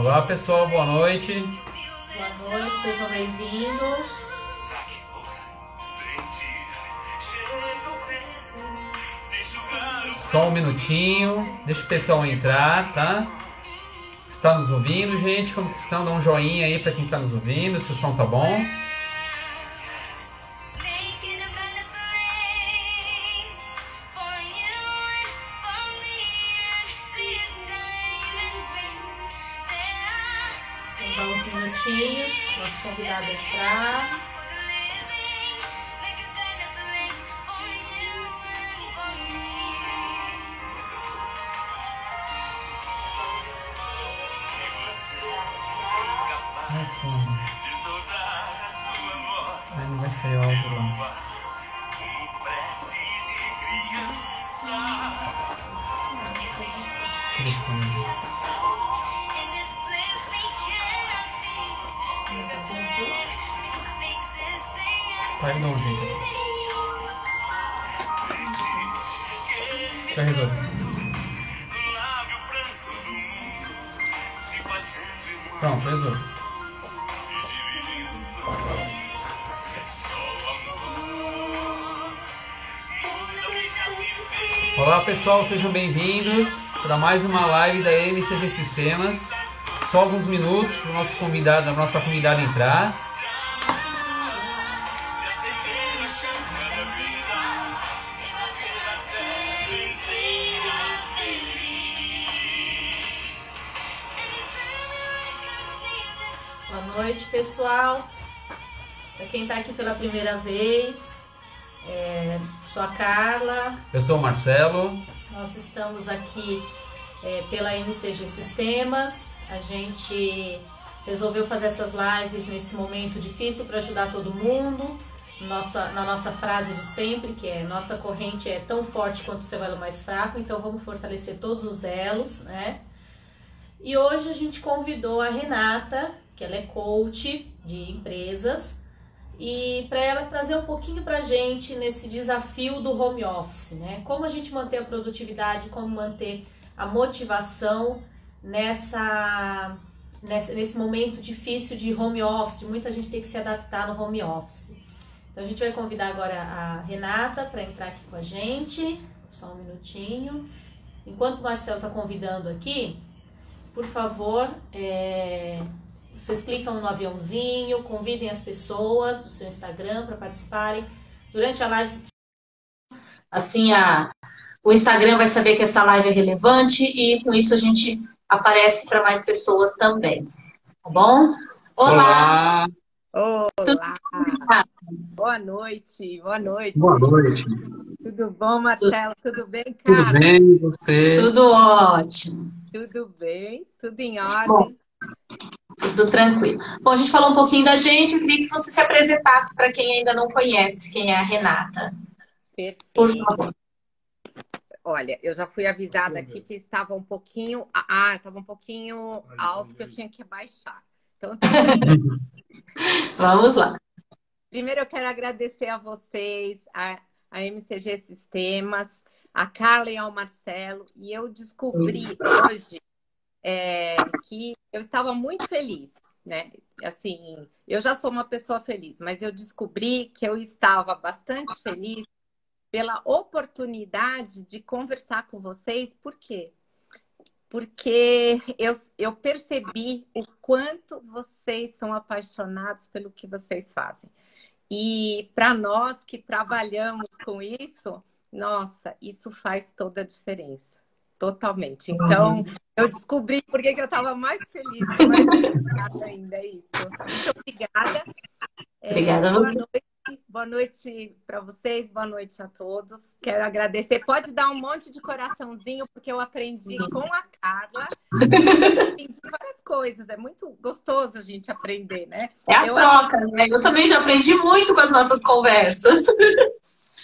Olá pessoal, boa noite. Boa noite, sejam bem-vindos. Só um minutinho, deixa o pessoal entrar, tá? Está nos ouvindo, gente? Como que estão? Dá um joinha aí para quem está nos ouvindo, se o som tá bom. Então, uns minutinhos, nosso convidado entrar. Ai, fundo. Ai, não vai sair o áudio lá. Telefone. Vai dar um jeito aqui. Já resolvi. Pronto, resolvi. Olá pessoal, sejam bem-vindos para mais uma live da MCG Sistemas. Só alguns minutos para o nosso convidado, a nossa convidada entrar. Boa noite, pessoal. Para quem está aqui pela primeira vez, sou a Carla. Eu sou o Marcelo. Nós estamos aqui pela MCG Sistemas. A gente resolveu fazer essas lives nesse momento difícil para ajudar todo mundo. Na nossa frase de sempre, que é: nossa corrente é tão forte quanto o seu elo mais fraco, então vamos fortalecer todos os elos, né? E hoje a gente convidou a Renata, que ela é coach de empresas, e para ela trazer um pouquinho para a gente nesse desafio do home office, né? Como a gente manter a produtividade, como manter a motivação nesse momento difícil de home office, de muita gente ter que se adaptar no home office. Então a gente vai convidar agora a Renata para entrar aqui com a gente. Só um minutinho. Enquanto o Marcelo está convidando aqui, por favor, vocês clicam no aviãozinho, convidem as pessoas do seu Instagram para participarem. Durante a live, assim o Instagram vai saber que essa live é relevante e com isso a gente aparece para mais pessoas também. Tá bom? Olá! Olá! Boa noite, boa noite. Boa noite. Tudo bom, Marcelo? Tudo bem, Tudo cara? bem, e você? Tudo ótimo. Tudo bem, tudo em ordem. Bom, tudo tranquilo. Bom, a gente falou um pouquinho da gente, eu queria que você se apresentasse para quem ainda não conhece quem é a Renata. Perfeito. Por favor. Olha, eu já fui avisada aqui que estava um pouquinho, estava um pouquinho alto, que eu tinha que abaixar. Então, Vamos lá. primeiro eu quero agradecer a vocês, a MCG Sistemas, a Carla e ao Marcelo, e eu descobri hoje que eu estava muito feliz, né? Assim, eu já sou uma pessoa feliz, mas eu descobri que eu estava bastante feliz pela oportunidade de conversar com vocês. Por quê? Porque eu percebi o quanto vocês são apaixonados pelo que vocês fazem. E para nós que trabalhamos com isso, nossa, isso faz toda a diferença. Totalmente. Então, eu descobri por que eu estava mais feliz, mais obrigada ainda, é isso. Muito obrigada. Obrigada a você. Boa noite para vocês, boa noite a todos. Quero agradecer. Pode dar um monte de coraçãozinho, porque eu aprendi com a Carla. Aprendi várias coisas. É muito gostoso a gente aprender, né? É a troca, né? Eu também já aprendi muito com as nossas conversas.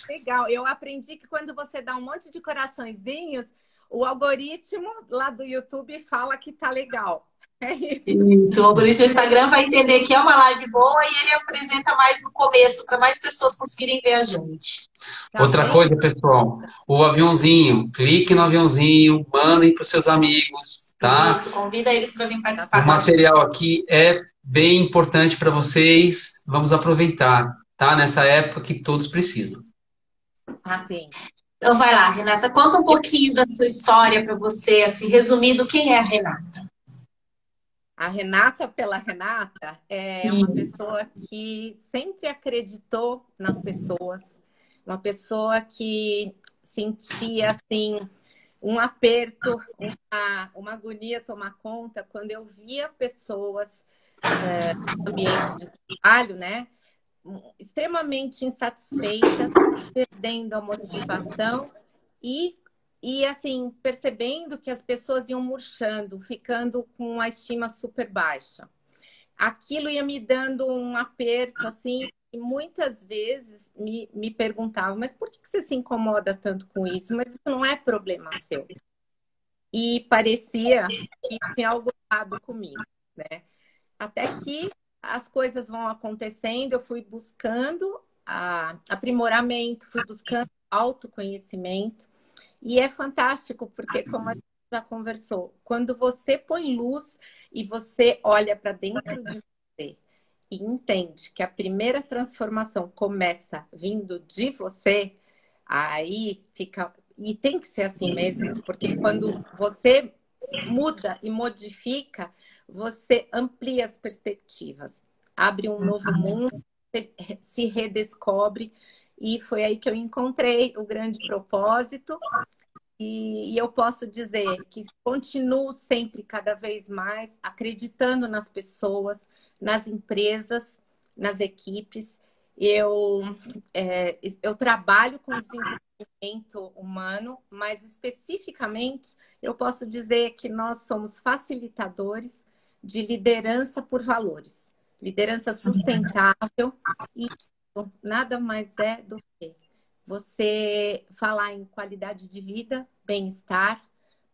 Legal. Eu aprendi que quando você dá um monte de coraçõezinhos, o algoritmo lá do YouTube fala que tá legal. É isso. Isso, o algoritmo do Instagram vai entender que é uma live boa e ele apresenta mais no começo, para mais pessoas conseguirem ver a gente. Tá Outra vendo? coisa, pessoal, o aviãozinho, clique no aviãozinho, mandem para os seus amigos, tá? Isso, convida eles para vir Tá O participar com a certo. gente. material aqui é bem importante para vocês. Vamos aproveitar, tá? Nessa época que todos precisam. Tá? Sim. Então vai lá, Renata, conta um pouquinho da sua história para você, assim, resumindo, quem é a Renata? A Renata, pela Renata, é uma pessoa que sempre acreditou nas pessoas, uma pessoa que sentia assim um aperto, uma agonia tomar conta quando eu via pessoas no ambiente de trabalho, né, extremamente insatisfeitas, perdendo a motivação e assim, percebendo que as pessoas iam murchando, ficando com a estima super baixa. Aquilo ia me dando um aperto, assim, e muitas vezes me perguntavam, mas por que você se incomoda tanto com isso? Mas isso não é problema seu. E parecia que tinha algo errado comigo, né? Até que as coisas vão acontecendo, eu fui buscando aprimoramento, fui buscando autoconhecimento. E é fantástico, porque como a gente já conversou, quando você põe luz e você olha para dentro de você e entende que a primeira transformação começa vindo de você, aí fica... E tem que ser assim mesmo, porque quando você muda e modifica, você amplia as perspectivas, abre um novo mundo, você se redescobre. E foi aí que eu encontrei o grande propósito. E eu posso dizer que continuo sempre, cada vez mais, acreditando nas pessoas, nas empresas, nas equipes. Eu trabalho com desenvolvimento humano, mas especificamente eu posso dizer que nós somos facilitadores de liderança por valores. Liderança sustentável, e isso nada mais é do que você falar em qualidade de vida, bem-estar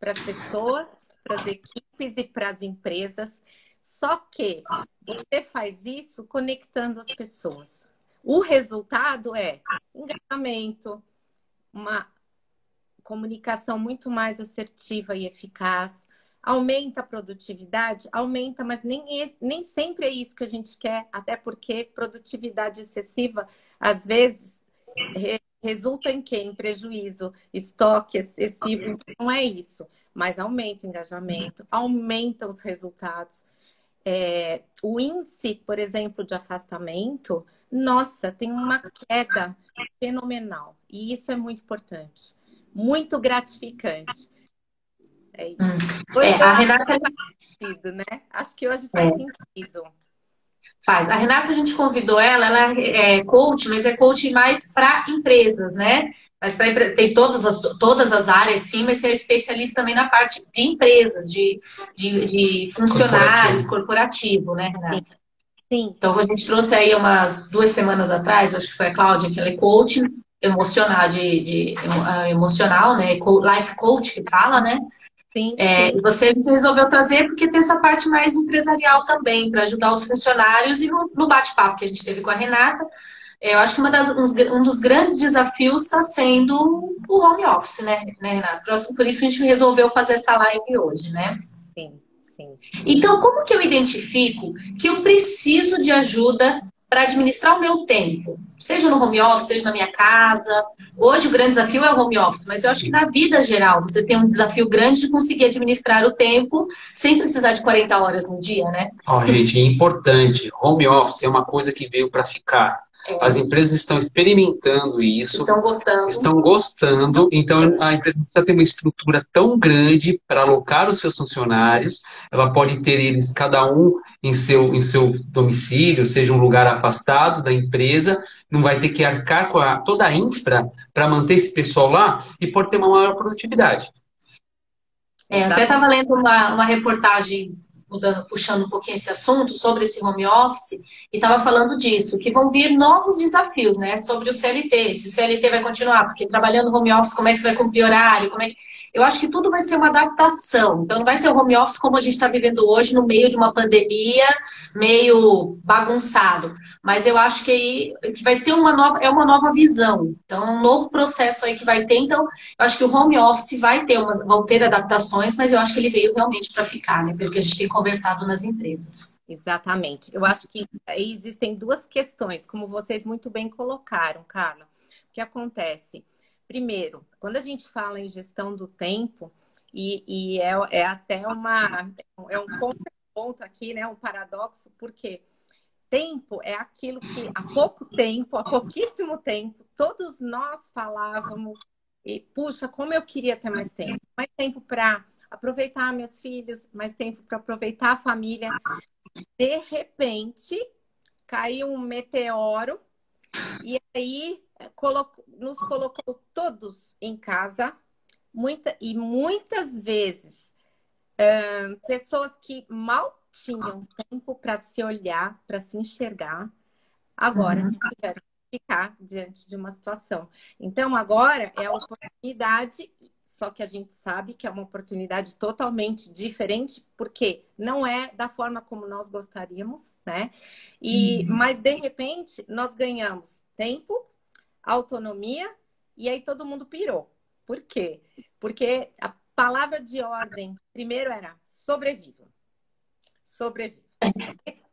para as pessoas, para as equipes e para as empresas. Só que você faz isso conectando as pessoas. O resultado é engajamento, uma comunicação muito mais assertiva e eficaz, aumenta a produtividade, aumenta, mas nem sempre é isso que a gente quer, até porque produtividade excessiva, às vezes, resulta em quê? Em prejuízo, estoque excessivo, então não é isso. Mas aumenta o engajamento, aumenta os resultados. O índice, por exemplo, de afastamento, nossa, tem uma queda fenomenal. E isso é muito importante, muito gratificante. É isso. A Renata... né? Acho que hoje faz sentido. Faz. A Renata, a gente convidou ela é coach, mas é coach mais para empresas, né? Mas tem todas as áreas, sim, mas você é especialista também na parte de empresas, de funcionários, corporativo, né, Renata? Sim. Então, a gente trouxe aí umas 2 semanas atrás, acho que foi a Cláudia, que ela é coach emocional, emocional, né? Life coach que fala, né? Sim, E você resolveu trazer porque tem essa parte mais empresarial também, para ajudar os funcionários. E no bate-papo que a gente teve com a Renata, eu acho que um dos grandes desafios está sendo o home office, né, Renata? Por isso que a gente resolveu fazer essa live hoje, né? sim, sim. Então, como que eu identifico que eu preciso de ajuda para administrar o meu tempo? Seja no home office, seja na minha casa. Hoje o grande desafio é o home office, mas eu acho que na vida geral você tem um desafio grande de conseguir administrar o tempo sem precisar de 40 horas no dia, né? Gente, é importante. Home office é uma coisa que veio para ficar. As empresas estão experimentando isso. Estão gostando. Então, a empresa não precisa ter uma estrutura tão grande para alocar os seus funcionários. Ela pode ter eles, cada um, em seu domicílio, seja um lugar afastado da empresa. Não vai ter que arcar com toda a infra para manter esse pessoal lá e pode ter uma maior produtividade. Até estava lendo uma reportagem puxando um pouquinho esse assunto sobre esse home office, e estava falando disso, que vão vir novos desafios, né, sobre o CLT, se o CLT vai continuar, porque trabalhando no home office, como é que você vai cumprir horário, Eu acho que tudo vai ser uma adaptação, então não vai ser o home office como a gente está vivendo hoje, no meio de uma pandemia, meio bagunçado, mas eu acho que aí vai ser uma nova visão, então é um novo processo aí que vai ter, então eu acho que o home office vão ter adaptações, mas eu acho que ele veio realmente para ficar, né, pelo que a gente tem conversado nas empresas. Exatamente. Eu acho que existem duas questões, como vocês muito bem colocaram, Carla. O que acontece? Primeiro, quando a gente fala em gestão do tempo, é até é um ponto aqui, né? Um paradoxo, porque tempo é aquilo que há pouquíssimo tempo, todos nós falávamos, e puxa, como eu queria ter mais tempo para aproveitar meus filhos, mais tempo para aproveitar a família. De repente, caiu um meteoro e aí nos colocou todos em casa. Muitas vezes, pessoas que mal tinham tempo para se olhar, para se enxergar, agora tiveram que ficar diante de uma situação. Então, agora é a oportunidade. Só que a gente sabe que é uma oportunidade totalmente diferente, porque não é da forma como nós gostaríamos, né? Mas, de repente, nós ganhamos tempo, autonomia, e aí todo mundo pirou. Por quê? Porque a palavra de ordem, primeiro era sobreviva. Sobreviva.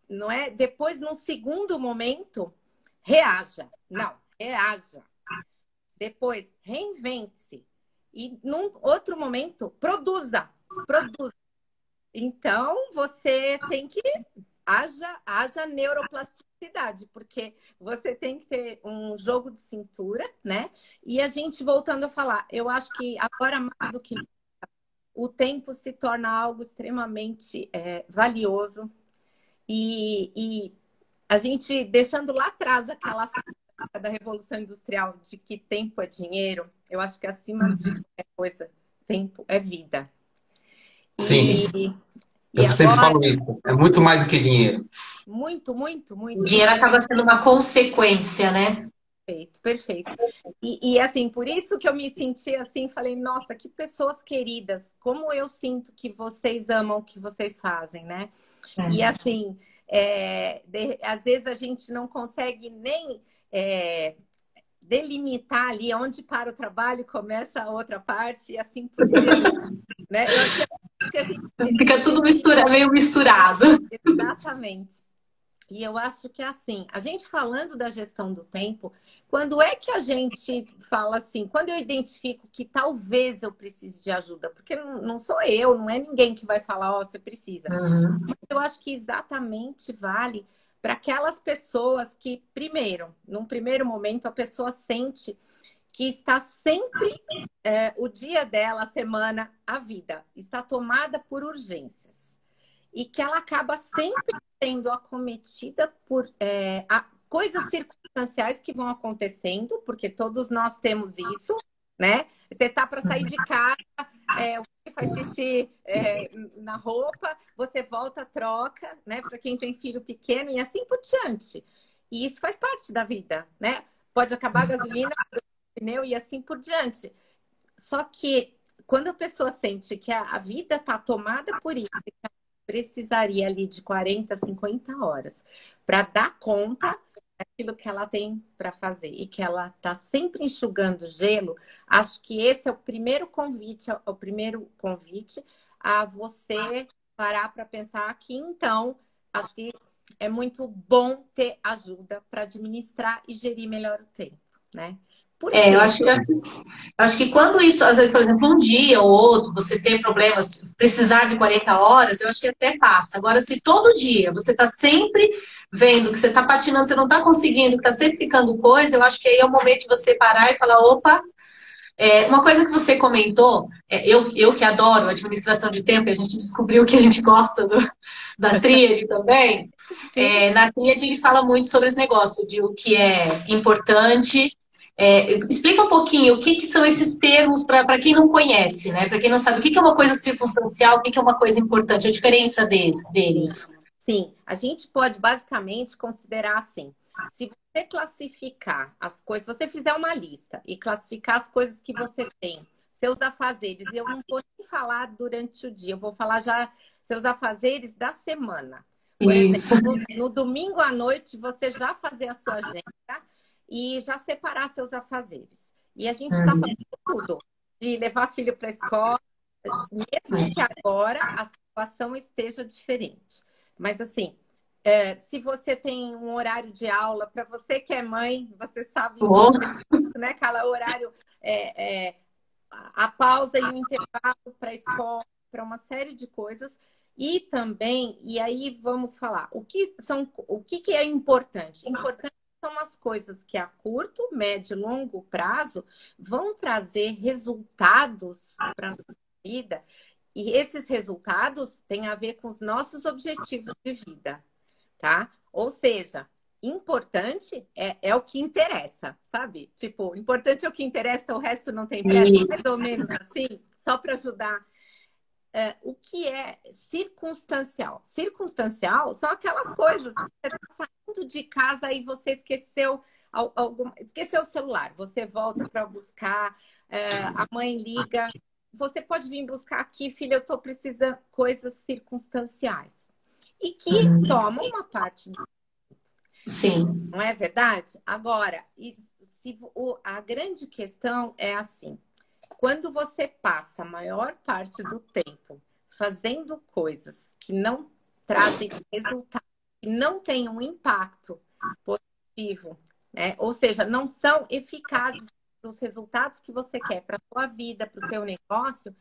Não é? Depois, num segundo momento, reaja. Não, reaja. Depois, reinvente-se. E num outro momento, produza. Então, você tem que... Haja neuroplasticidade, porque você tem que ter um jogo de cintura, né? E a gente, voltando a falar, eu acho que agora mais do que nunca, o tempo se torna algo extremamente valioso. E a gente, deixando lá atrás aquela da Revolução Industrial de que tempo é dinheiro, eu acho que acima de qualquer coisa, tempo é vida. Sim. Eu sempre falo isso. É muito mais do que dinheiro. Muito. O dinheiro acaba sendo uma consequência, né? Perfeito. E assim, por isso que eu me senti assim, falei, nossa, que pessoas queridas, como eu sinto que vocês amam o que vocês fazem, né? E assim, às vezes a gente não consegue nem delimitar ali onde para o trabalho, começa a outra parte e assim por diante, né? Eu acho que a gente... Fica tudo meio misturado. Exatamente. E eu acho que assim, a gente falando da gestão do tempo, quando é que a gente fala assim, quando eu identifico que talvez eu precise de ajuda, porque não sou eu, não é ninguém que vai falar, ó, você precisa. Mas eu acho que exatamente vale para aquelas pessoas que, primeiro, num primeiro momento, a pessoa sente que está sempre, o dia dela, a semana, a vida, está tomada por urgências. E que ela acaba sempre sendo acometida por coisas circunstanciais que vão acontecendo, porque todos nós temos isso, né? Você tá para sair de casa, faz xixi na roupa, você volta, troca, né? Para quem tem filho pequeno e assim por diante. E isso faz parte da vida, né? Pode acabar a gasolina, pneu e assim por diante. Só que quando a pessoa sente que a vida está tomada por isso, precisaria ali de 40, 50 horas para dar conta daquilo que ela tem para fazer e que ela está sempre enxugando gelo, acho que esse é o primeiro convite a você parar para aqui. Então, acho que é muito bom ter ajuda para administrar e gerir melhor o tempo, né? Eu acho que quando isso, às vezes, por exemplo, um dia ou outro, você tem problemas, precisar de 40 horas, eu acho que até passa. Agora, se todo dia você está sempre vendo que você está patinando, você não está conseguindo, que está sempre ficando coisa, eu acho que aí é o momento de você parar e falar, opa, uma coisa que você comentou, eu que adoro administração de tempo, e a gente descobriu que a gente gosta da tríade também, na tríade ele fala muito sobre esse negócio de o que é importante. Explica um pouquinho o que são esses termos para quem não conhece, né? Para quem não sabe o que é uma coisa circunstancial, o que é uma coisa importante, a diferença deles. Sim, a gente pode basicamente considerar assim. Se você classificar as coisas, se você fizer uma lista e classificar as coisas que você tem, seus afazeres, e eu não vou nem falar durante o dia, eu vou falar já seus afazeres da semana. Por exemplo, no domingo à noite, você já fazer a sua agenda e já separar seus afazeres. E a gente está fazendo tudo, de levar filho para a escola, mesmo que agora a situação esteja diferente. Mas assim, se você tem um horário de aula, para você que é mãe, você sabe, né, aquele horário, a pausa e o intervalo para a escola, para uma série de coisas. E também, e aí vamos falar, o que é importante? Importante são as coisas que a curto, médio e longo prazo vão trazer resultados para a nossa vida. E esses resultados têm a ver com os nossos objetivos de vida, tá? Ou seja, importante é o que interessa, sabe? Tipo, importante é o que interessa, o resto não tem pressa, mais ou menos assim, só para ajudar. O que é circunstancial? Circunstancial são aquelas coisas. Você está saindo de casa e você esqueceu o celular. Você volta para buscar, a mãe liga. Você pode vir buscar aqui, filha, eu estou precisando. Coisas circunstanciais. E que tomam uma parte do... Sim. Não é verdade? Agora, a grande questão é assim. Quando você passa a maior parte do tempo fazendo coisas que não trazem resultado, que não têm um impacto positivo, né? Ou seja, não são eficazes para os resultados que você quer para a sua vida, para o teu negócio,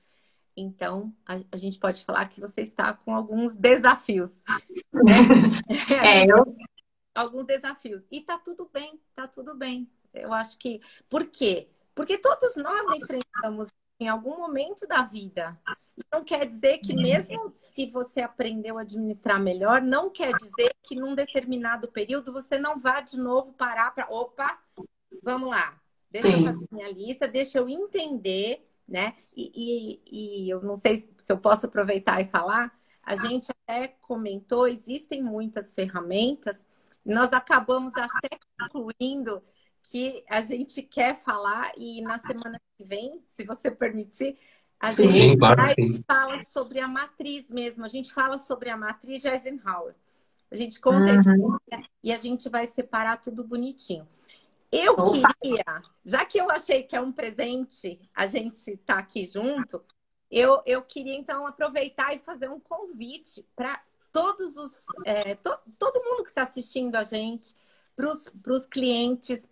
então a gente pode falar que você está com alguns desafios. Né? Alguns desafios. E tá tudo bem, tá tudo bem. Eu acho que... Por quê? Porque todos nós enfrentamos em algum momento da vida. E não quer dizer que mesmo se você aprendeu a administrar melhor, não quer dizer que num determinado período você não vá de novo parar para... Opa, vamos lá. Deixa eu fazer minha lista, deixa eu entender, né? E eu não sei se eu posso aproveitar e falar. A gente até comentou, existem muitas ferramentas. Nós acabamos até concluindo que a gente quer falar e na semana que vem, se você permitir, a gente fala sobre a matriz mesmo. A gente fala sobre a matriz de Eisenhower. A gente conta isso e a gente vai separar tudo bonitinho. Eu queria, já que eu achei que é um presente a gente tá aqui junto, eu queria então aproveitar e fazer um convite para todos os todo mundo que está assistindo a gente, para os clientes,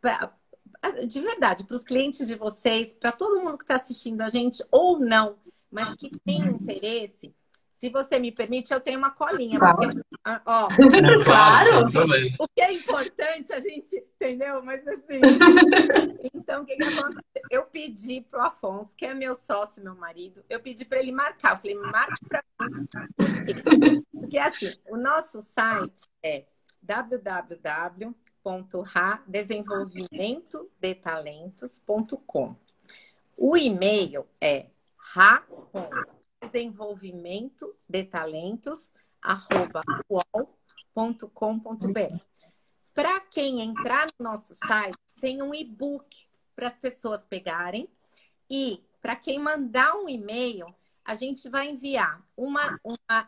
de verdade, para os clientes de vocês, para todo mundo que está assistindo a gente ou não, mas que tem interesse. Se você me permite, eu tenho uma colinha. Porque, claro! O que é importante a gente, entendeu? Mas assim, então o que aconteceu? Eu pedi pro Afonso, que é meu sócio, meu marido, eu pedi para ele marcar. Eu falei, marque para mim. Porque assim, o nosso site é www.radesenvolvimentodetalentos.com. O e-mail é ra.desenvolvimentodetalentos@uol.com.br. Para quem entrar no nosso site, tem um e-book para as pessoas pegarem. E para quem mandar um e-mail, a gente vai enviar uma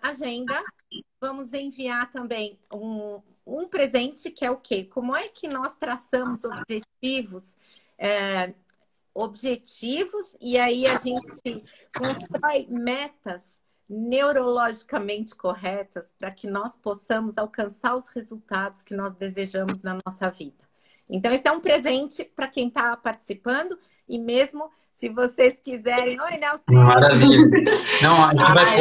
agenda. Vamos enviar também um presente que é o quê? Como é que nós traçamos objetivos e aí a gente constrói metas neurologicamente corretas para que nós possamos alcançar os resultados que nós desejamos na nossa vida. Então, esse é um presente para quem está participando e mesmo se vocês quiserem... Oi, Nelson! Maravilha! Não, a gente vai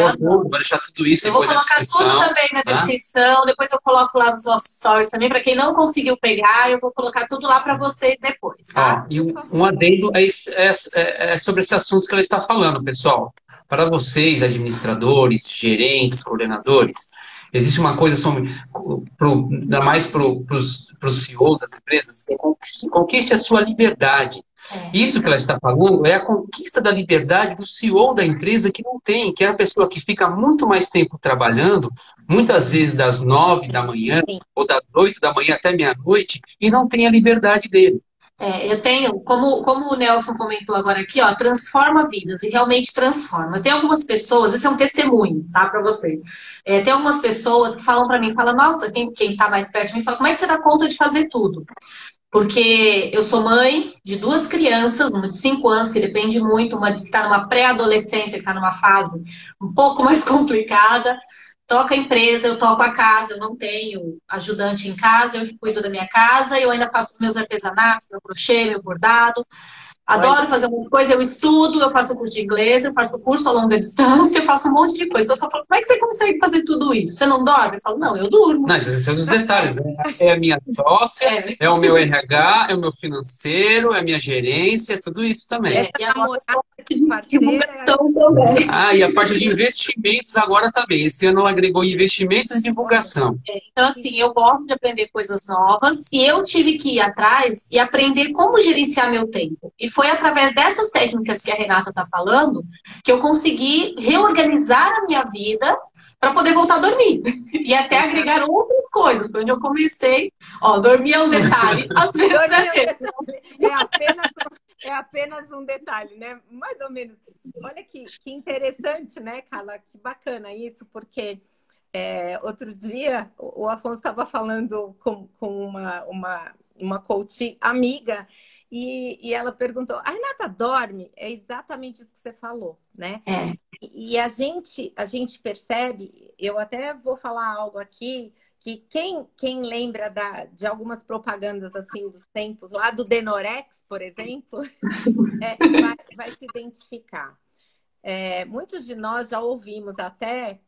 deixar tudo isso depois na descrição. Eu vou colocar tudo também na descrição, depois eu coloco lá nos nossos stories também, para quem não conseguiu pegar, eu vou colocar tudo lá para vocês depois, tá? E um adendo é sobre esse assunto que ela está falando, pessoal. Para vocês, administradores, gerentes, coordenadores, Existe uma coisa sobre, ainda mais para os CEOs das empresas, que é conquiste a sua liberdade. Isso que ela está falando é a conquista da liberdade do CEO da empresa que não tem, que é a pessoa que fica muito mais tempo trabalhando, muitas vezes das 9 da manhã ou das 8 da manhã até meia-noite, e não tem a liberdade dele. Eu tenho, como o Nelson comentou agora aqui, ó, transforma vidas, e realmente transforma. Tem algumas pessoas, esse é um testemunho, tá, para vocês. Tem algumas pessoas que falam para mim, falam, nossa, quem tá mais perto de mim, fala, como é que você dá conta de fazer tudo? Porque eu sou mãe de 2 crianças, uma de 5 anos, que depende muito, uma que está numa pré-adolescência, que está numa fase um pouco mais complicada. Toco a empresa, eu toco a casa, eu não tenho ajudante em casa, eu que cuido da minha casa, eu ainda faço os meus artesanatos, meu crochê, meu bordado. Adoro fazer um monte de coisa, eu estudo, eu faço curso de inglês, eu faço curso a longa distância, eu faço um monte de coisa. Então, eu só falo, como é que você consegue fazer tudo isso? Você não dorme? Eu falo, não, eu durmo. Não, esses são os detalhes, né? É a minha sócia, é o meu RH, é o meu financeiro, é a minha gerência, é tudo isso também. E agora divulgação também. E a parte de investimentos agora também. Esse ano ela agregou investimentos e divulgação. Então, assim, eu gosto de aprender coisas novas e eu tive que ir atrás e aprender como gerenciar meu tempo. E foi através dessas técnicas que a Renata está falando que eu consegui reorganizar a minha vida para poder voltar a dormir. E até agregar outras coisas. Foi onde eu comecei. Ó, dormir é um detalhe. Às vezes é apenas um detalhe, né? Mais ou menos. Olha que interessante, né, Carla? Que bacana isso, porque outro dia o Afonso estava falando com uma coach amiga e ela perguntou, a Renata dorme? É exatamente isso que você falou, né? E a gente percebe, eu até vou falar algo aqui, que quem lembra de algumas propagandas assim dos tempos lá do Denorex, por exemplo, vai se identificar. Muitos de nós já ouvimos até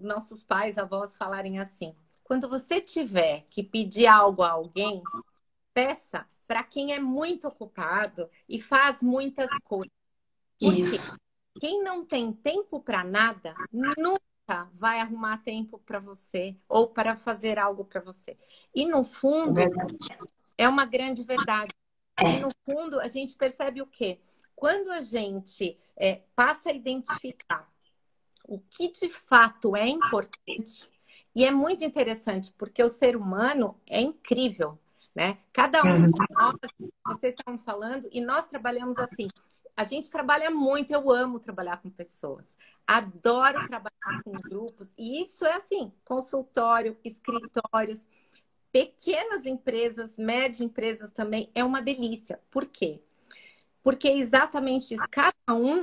nossos pais, avós falarem assim: quando você tiver que pedir algo a alguém, peça para quem é muito ocupado e faz muitas coisas. Porque isso. Quem não tem tempo para nada, nunca vai arrumar tempo para você ou para fazer algo para você. E no fundo, é uma grande verdade. E no fundo, a gente percebe o quê? Quando a gente passa a identificar o que de fato é importante, e é muito interessante, porque o ser humano é incrível, né? Cada um de nós, vocês estavam falando, e nós trabalhamos assim. A gente trabalha muito, eu amo trabalhar com pessoas. Adoro trabalhar com grupos. E isso é assim, consultório, escritórios, pequenas empresas, médias empresas também, é uma delícia. Por quê? Porque é exatamente isso. Cada um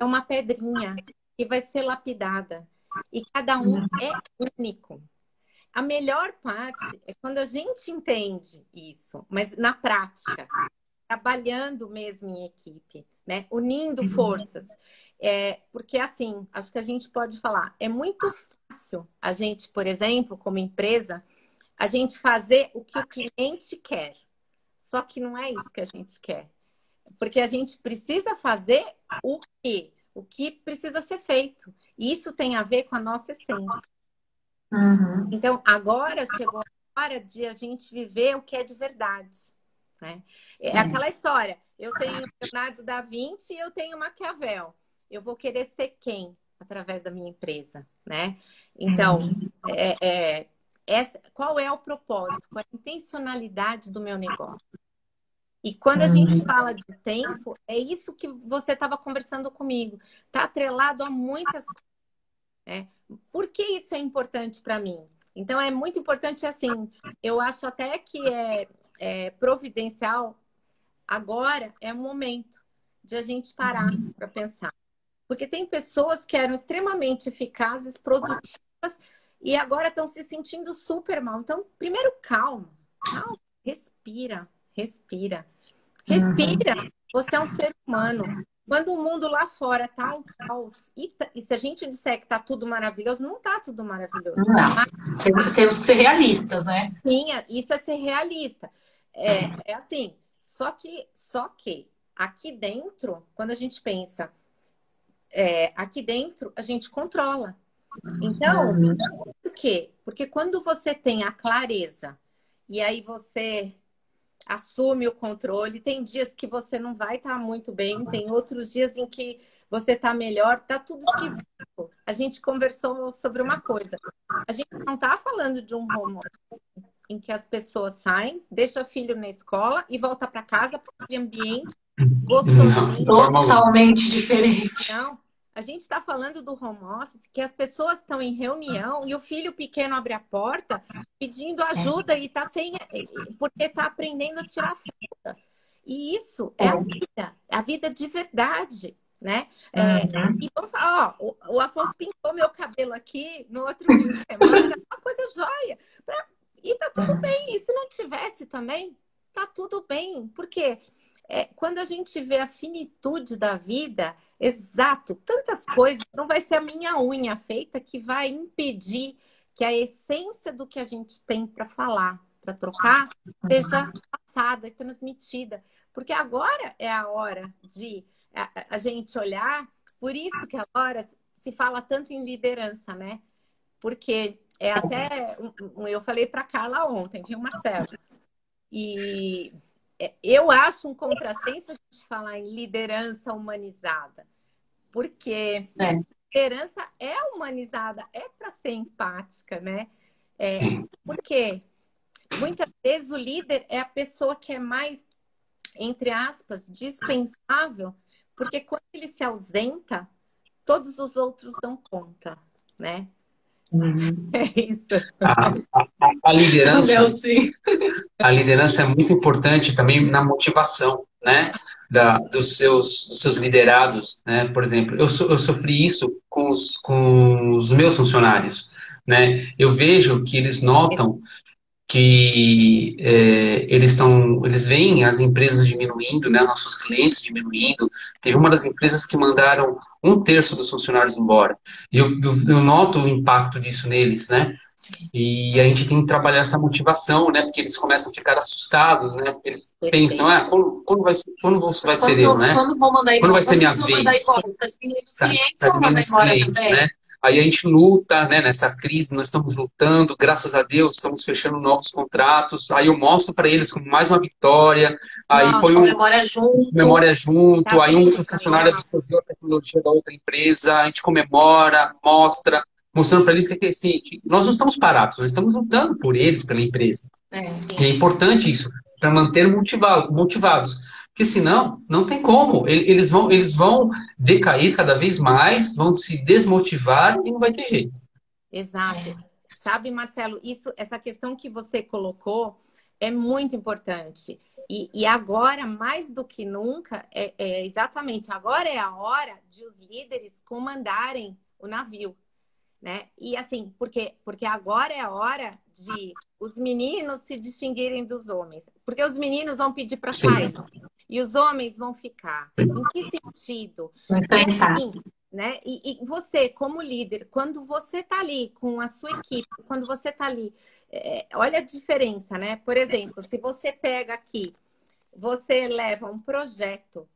é uma pedrinha que vai ser lapidada. E cada um é único. A melhor parte é quando a gente entende isso, mas na prática, trabalhando mesmo em equipe, né? Unindo forças. Porque assim, acho que a gente pode falar, é muito fácil a gente, por exemplo, como empresa, a gente fazer o que o cliente quer. Só que não é isso que a gente quer. Porque a gente precisa fazer o que precisa ser feito. E isso tem a ver com a nossa essência. Então, agora chegou a hora de a gente viver o que é de verdade. Né? É aquela história. Eu tenho Leonardo da Vinci e eu tenho Maquiavel. Eu vou querer ser quem através da minha empresa, né? Então, qual é o propósito? Qual é a intencionalidade do meu negócio? E quando a gente fala de tempo, é isso que você estava conversando comigo. Está atrelado a muitas coisas. Né? Por que isso é importante para mim? Então, é muito importante assim. Eu acho até que é providencial. Agora é o momento de a gente parar para pensar. Porque tem pessoas que eram extremamente eficazes, produtivas, e agora estão se sentindo super mal. Então, primeiro, calma. Respira. Respira. Você é um ser humano. Quando o mundo lá fora tá um caos, e se a gente disser que tá tudo maravilhoso, não tá tudo maravilhoso. Não. Temos que ser realistas, né? Sim, isso é ser realista. É assim, só que aqui dentro, quando a gente pensa, aqui dentro a gente controla. Então, quê? Porque quando você tem a clareza e aí você assume o controle, tem dias que você não vai estar muito bem, tem outros dias em que você está melhor, tá tudo esquisito. A gente conversou sobre uma coisa. A gente não está falando de um home office em que as pessoas saem, deixam o filho na escola e volta para casa para um ambiente gostosinho. Totalmente diferente. Não, a gente está falando do home office que as pessoas estão em reunião e o filho pequeno abre a porta pedindo ajuda e está sem, porque está aprendendo a tirar foto. E isso é a vida de verdade, né? E vamos falar, ó, o Afonso pintou meu cabelo aqui no outro fim de semana, uma coisa joia. E tá tudo bem. E se não tivesse também, tá tudo bem. Porque quando a gente vê a finitude da vida, exato, tantas coisas, não vai ser a minha unha feita que vai impedir que a essência do que a gente tem para falar, para trocar, seja passada e transmitida. Porque agora é a hora de a gente olhar, por isso que agora se fala tanto em liderança, né? Porque até eu falei para Carla ontem, viu, Marcelo? E eu acho um contrassenso a gente falar em liderança humanizada, porque liderança é humanizada, é para ser empática, né? Porque muitas vezes o líder é a pessoa que é mais, entre aspas, dispensável, porque quando ele se ausenta, todos os outros dão conta, né? É isso. A liderança é muito importante também na motivação, né? Dos seus liderados, né? Por exemplo, eu sofri isso com os meus funcionários, né? Eu vejo que eles notam que eles veem as empresas diminuindo, né? Nossos clientes diminuindo. Teve uma das empresas que mandaram 1/3 dos funcionários embora. E eu noto o impacto disso neles, né? E a gente tem que trabalhar essa motivação, né? Porque eles começam a ficar assustados, né? Eles pensam, quando vai ser eu, né? Quando vai ser minhas vezes? Tá diminuindo os clientes, né? Aí a gente luta, né, nessa crise, nós estamos lutando, graças a Deus, estamos fechando novos contratos. Aí eu mostro para eles como mais uma vitória. Aí foi comemora junto. Tá, aí um funcionário absorveu a tecnologia da outra empresa. A gente comemora, mostra, mostrando para eles que assim, nós não estamos parados, nós estamos lutando por eles, pela empresa. É importante isso, para manter motivados. Porque senão, não tem como. Eles vão decair cada vez mais, vão se desmotivar e não vai ter jeito. Exato. Sabe, Marcelo, essa questão que você colocou é muito importante. E agora, mais do que nunca, exatamente, agora é a hora de os líderes comandarem o navio. Né? E assim, porque agora é a hora de os meninos se distinguirem dos homens. Porque os meninos vão pedir para sair. E os homens vão ficar. Em que sentido? Assim, né? E você, como líder, quando você está ali com a sua equipe, quando você está ali, olha a diferença, né? Por exemplo, se você pega aqui, você leva um projeto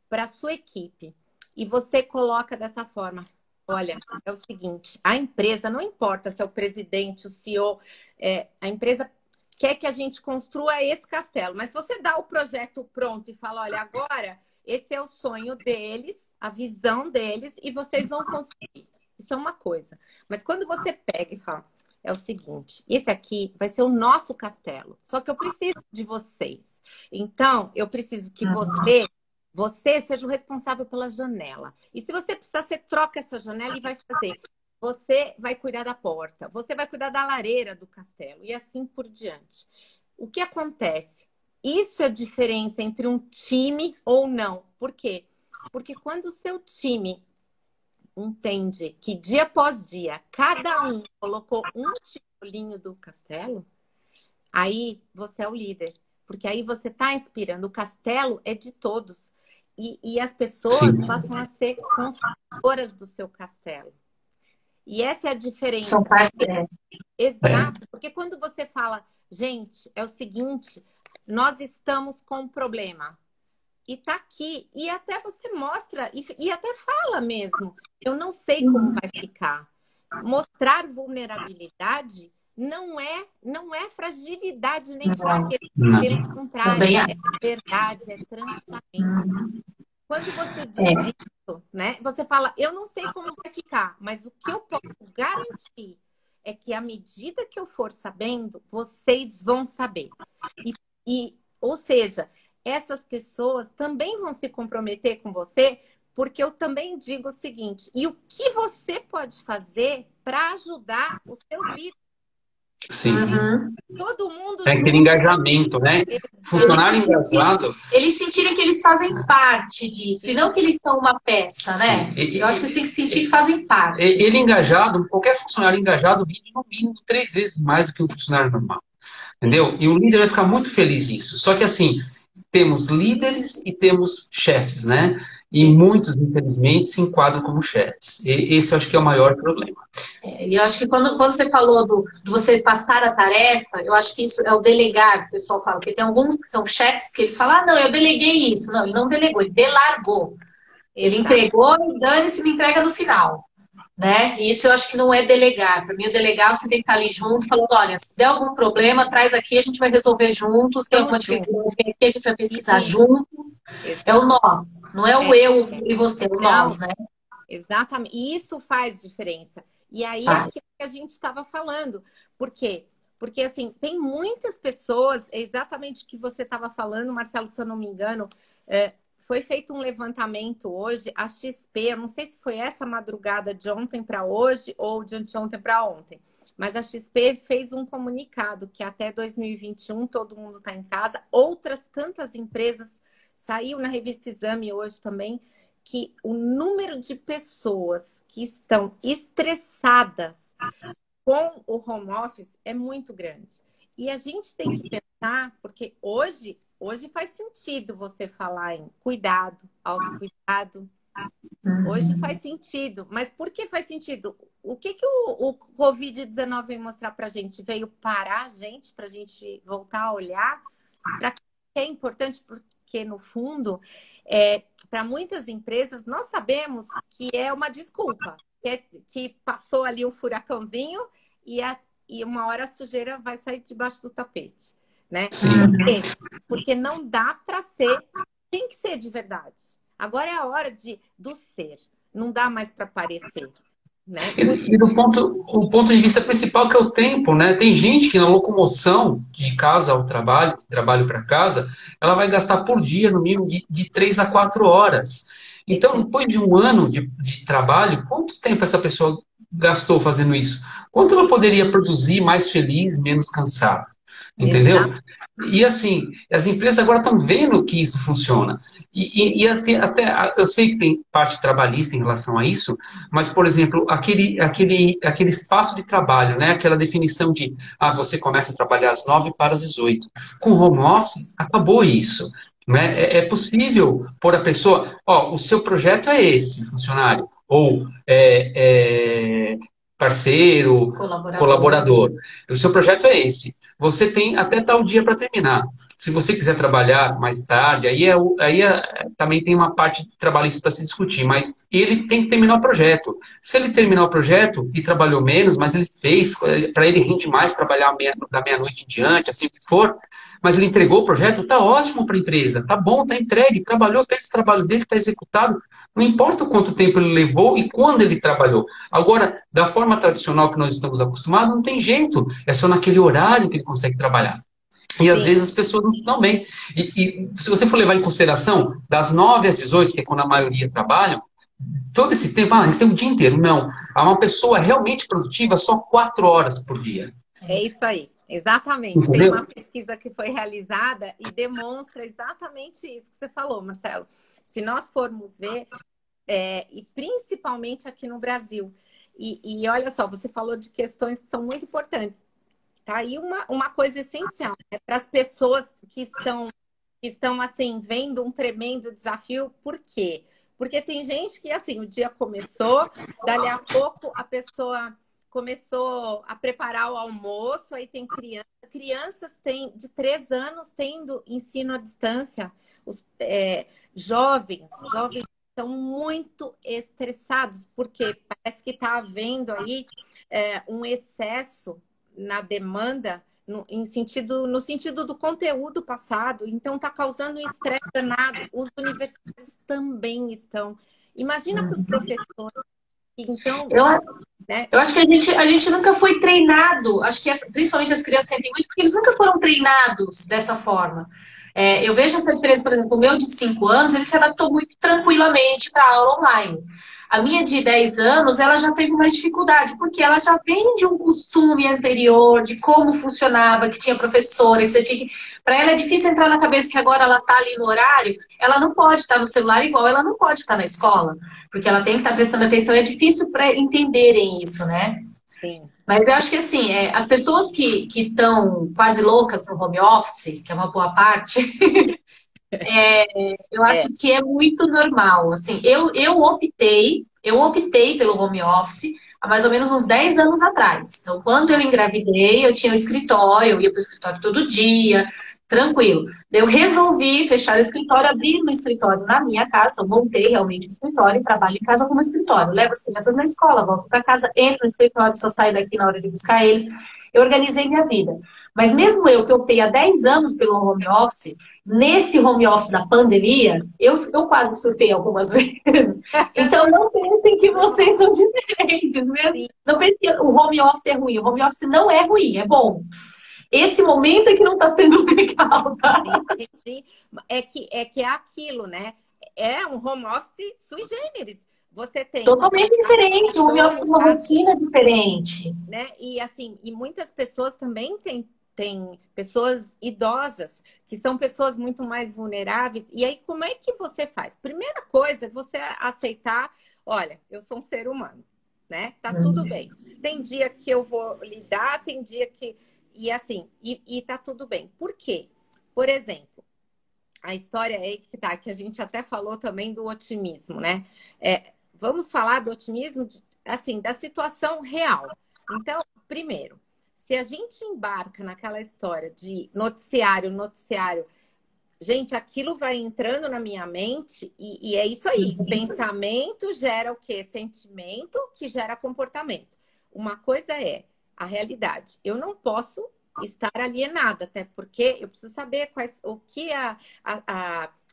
para a sua equipe e você coloca dessa forma. Olha, é o seguinte, a empresa, não importa se é o presidente, o CEO, a empresa quer que a gente construa esse castelo. Mas se você dá o projeto pronto e fala, olha, agora esse é o sonho deles, a visão deles, e vocês vão construir. Isso é uma coisa. Mas quando você pega e fala, é o seguinte, esse aqui vai ser o nosso castelo, só que eu preciso de vocês. Então, eu preciso que você seja o responsável pela janela. E se você precisar, você troca essa janela e vai fazer. Você vai cuidar da porta, você vai cuidar da lareira do castelo e assim por diante. O que acontece? Isso é a diferença entre um time ou não. Por quê? Porque quando o seu time entende que dia após dia cada um colocou um tijolinho do castelo, aí você é o líder. Porque aí você está inspirando. O castelo é de todos. E as pessoas passam a ser construtoras do seu castelo. E essa é a diferença. Exato. Porque quando você fala, gente, é o seguinte, nós estamos com um problema. E tá aqui. E até você mostra, e até fala mesmo. Eu não sei como vai ficar. mostrar vulnerabilidade não é fragilidade nem fraqueza. Pelo contrário, é verdade, é transparência. Quando você diz isso, né, você fala, eu não sei como vai ficar, mas o que eu posso garantir é que à medida que eu for sabendo, vocês vão saber. Ou seja, essas pessoas também vão se comprometer com você, porque eu também digo o seguinte, e o que você pode fazer para ajudar os seus líderes? Sim. Todo mundo é aquele engajamento, né? Funcionário engajado. Eles sentirem que eles fazem parte disso, e não que eles são uma peça, né? Eu acho que eles têm que sentir que fazem parte. Ele engajado, qualquer funcionário engajado rende no mínimo 3 vezes mais do que um funcionário normal. Entendeu? E o líder vai ficar muito feliz nisso. Só que assim, temos líderes e temos chefes, né? E muitos, infelizmente, se enquadram como chefes. Esse eu acho que é o maior problema. E eu acho que quando você falou de você passar a tarefa, eu acho que isso é o delegar, o pessoal fala. Porque tem alguns que são chefes que eles falam, não, eu deleguei isso. Não, ele não delegou, ele delargou. Ele entregou e dane-se, me entrega no final. Né? E isso eu acho que não é delegar. Para mim, o delegar, você tem que estar ali junto, falando, olha, se der algum problema, traz aqui, a gente vai resolver juntos. Se tem alguma dificuldade aqui, a gente vai pesquisar junto. É o nós, não é o eu e você, é o nós, né? Exatamente. E isso faz diferença. E aí é aquilo que a gente estava falando. Por quê? Porque, assim, tem muitas pessoas, é exatamente o que você estava falando, Marcelo, se eu não me engano, foi feito um levantamento hoje, a XP, eu não sei se foi essa madrugada de ontem para hoje ou de anteontem para ontem, mas a XP fez um comunicado que até 2021 todo mundo está em casa. Outras tantas empresas, saiu na revista Exame hoje também, que o número de pessoas que estão estressadas com o home office é muito grande. E a gente tem que pensar, porque hoje faz sentido você falar em cuidado, autocuidado. Hoje faz sentido. Mas por que faz sentido? O que o Covid-19 veio mostrar para a gente? Veio parar a gente, para a gente voltar a olhar para que é importante, porque no fundo, para muitas empresas, nós sabemos que é uma desculpa, que passou ali um furacãozinho e uma hora a sujeira vai sair debaixo do tapete. Né? Por quê? Porque não dá para ser, tem que ser de verdade. Agora é a hora do ser, não dá mais para parecer. Né? E do o ponto de vista principal que é o tempo, né? Tem gente que na locomoção de casa ao trabalho, de trabalho para casa, ela vai gastar por dia, no mínimo, de 3 a 4 horas. Então, depois de um ano de trabalho, quanto tempo essa pessoa gastou fazendo isso? Quanto ela poderia produzir mais feliz, menos cansada? Entendeu? Exato. E assim, as empresas agora estão vendo que isso funciona. E até eu sei que tem parte trabalhista em relação a isso, mas, por exemplo, aquele espaço de trabalho, né? Aquela definição de você começa a trabalhar às 9 para as 18. Com home office, acabou isso. Né? É possível pôr a pessoa, o seu projeto é esse, funcionário, ou parceiro, colaborador. O seu projeto é esse. Você tem até tal dia para terminar. Se você quiser trabalhar mais tarde, também tem uma parte trabalhista para se discutir, mas ele tem que terminar o projeto. Se ele terminar o projeto e trabalhou menos, mas ele fez, para ele rende mais trabalhar da meia-noite em diante, assim o que for, mas ele entregou o projeto, está ótimo para a empresa, está bom, está entregue, trabalhou, fez o trabalho dele, está executado. Não importa quanto tempo ele levou e quando ele trabalhou. Agora, da forma tradicional que nós estamos acostumados, não tem jeito. É só naquele horário que ele consegue trabalhar. E às vezes as pessoas não estão bem. E se você for levar em consideração, das 9 às 18, que é quando a maioria trabalham, todo esse tempo, ele tem o dia inteiro. Não. Uma pessoa realmente produtiva só 4 horas por dia. É isso aí. Exatamente. Entendeu? Tem uma pesquisa que foi realizada e demonstra exatamente isso que você falou, Marcelo. Se nós formos ver, e principalmente aqui no Brasil, e olha só, você falou de questões que são muito importantes. Tá aí uma coisa essencial, né? Para as pessoas que estão assim, vendo um tremendo desafio. Por quê? Porque tem gente que, assim, o dia começou, dali a pouco a pessoa começou a preparar o almoço, aí tem crianças de 3 anos tendo ensino à distância, os jovens estão muito estressados, porque parece que está havendo aí um excesso na demanda no sentido do conteúdo passado, então está causando um estresse danado. Os universitários também estão. Imagina para os professores. Então, eu acho que a gente nunca foi treinado, acho que principalmente as crianças sentem muito, porque eles nunca foram treinados dessa forma. Eu vejo essa diferença, por exemplo, o meu de 5 anos, ele se adaptou muito tranquilamente para a aula online. A minha de 10 anos, ela já teve mais dificuldade, porque ela já vem de um costume anterior, de como funcionava, que tinha professora, que você tinha que... Para ela é difícil entrar na cabeça que agora ela está ali no horário, ela não pode estar no celular igual ela não pode estar na escola, porque ela tem que estar prestando atenção, é difícil para entenderem isso, né? Sim. Mas eu acho que, assim, as pessoas que estão quase loucas no home office, que é uma boa parte, eu acho que é muito normal. Assim, eu optei pelo home office há mais ou menos uns 10 anos atrás. Então, quando eu engravidei, eu tinha um escritório, eu ia para o escritório todo dia, tranquilo. Eu resolvi fechar o escritório, abrir um escritório na minha casa. Eu montei realmente o escritório e trabalho em casa como escritório. Levo as crianças na escola, volto para casa, entro no escritório, só saio daqui na hora de buscar eles. Eu organizei minha vida. Mas mesmo eu, que optei há 10 anos pelo home office, nesse home office da pandemia, eu quase surtei algumas vezes. Então, não pensem que vocês são diferentes mesmo. Não pensem que o home office é ruim. O home office não é ruim, é bom. Esse momento é que não está sendo legal, tá? Entendi. É que é aquilo, né? É um home office sui generis. Você tem... Totalmente diferente. O home office é uma rotina diferente. Né? E assim, e muitas pessoas também têm pessoas idosas, que são pessoas muito mais vulneráveis. E aí, como é que você faz? Primeira coisa é você aceitar, olha, eu sou um ser humano, né? Tá tudo bem. Tem dia que eu vou lidar, tem dia que... E assim, e tá tudo bem. Por quê? Por exemplo, a história aí que a gente até falou também do otimismo, né? Vamos falar do otimismo, assim, da situação real. Então, primeiro, se a gente embarca naquela história de noticiário, gente, aquilo vai entrando na minha mente e é isso aí. Pensamento gera o quê? Sentimento que gera comportamento. Uma coisa é a realidade. Eu não posso estar alienada, até porque eu preciso saber o que